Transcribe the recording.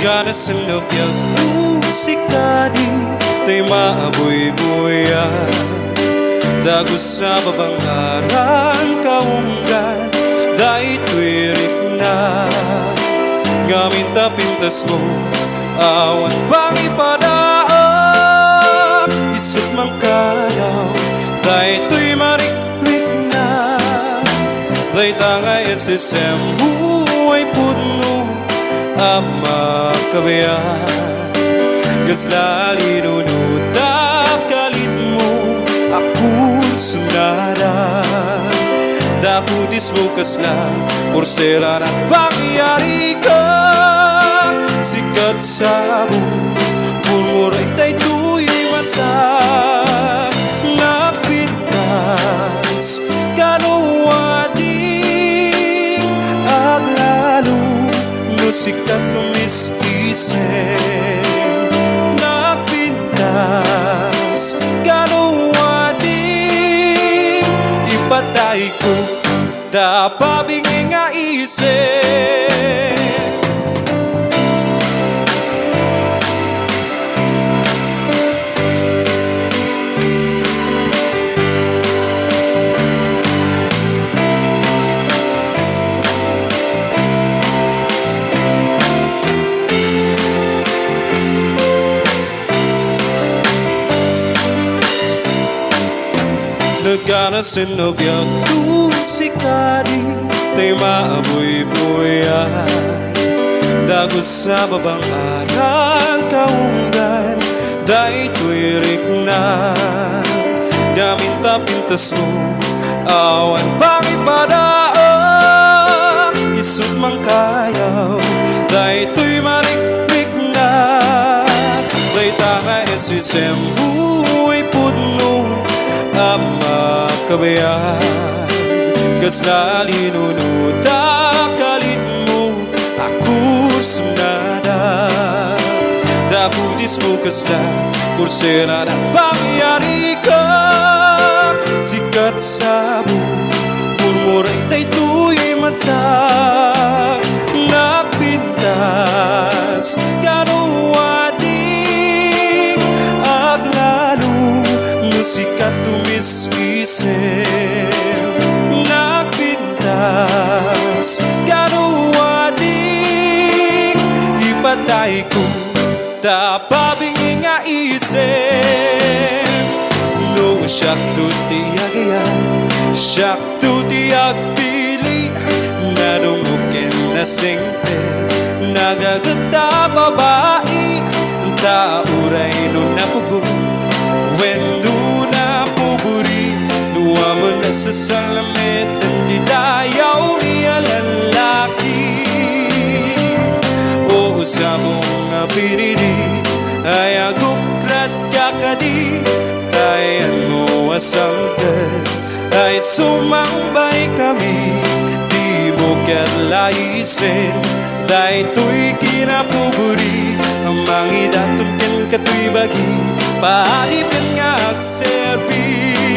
Ganas ng lubyak musikani tay maaboy-boya dagos sa babangaran kaunggan dahil tuwirik na ngamin tapintas mo awan pang ipadaan isot mang kayaw dahil tuy marikrik na dahil tangay SSM buhay puno ama kabayan gaslali nunutap kalit mo ako sunada dakutis mo kasla porsela at pangyari ka sikat sa mo purmuray tay tuy mata napitas kanuwadi aglalo sikat tumis-isip napintas kanuwadi ipatay ko dapabing nga isip Ganas ng lubyak musikani tay maaboy-boya dagos sa babangaran kaunggan dahil tuwirik na gamin tapintas mo awan pang ipadaan isot mang kayaw dahil tuy marikrik na dahil tangay SSM buhay puno ama kabayan gaslali nunutap kalit mo ako sunada dakutis mo kasla porsela at pangyari ka sikat sa mo purmuray tay tuy mata napintas kanuwadi aglalo sikat tumis-isip napintas kanuwadi ipatay ko tapabing nga isip no siyak to tiyagayan siyak to tiyagpili nadumukin na singte nagagata babae tauray no napugot when Nuwaman na sa salamin Hindi dayaw niya lalaki O sa mong pinili Ay agukrat kakadi Tayan mo asanggan Ay sumambay kami Di mo katlaysin Dahil to'y kinapuburi Ang mangidatong kin kato'y bagi Paalipan nga agserbi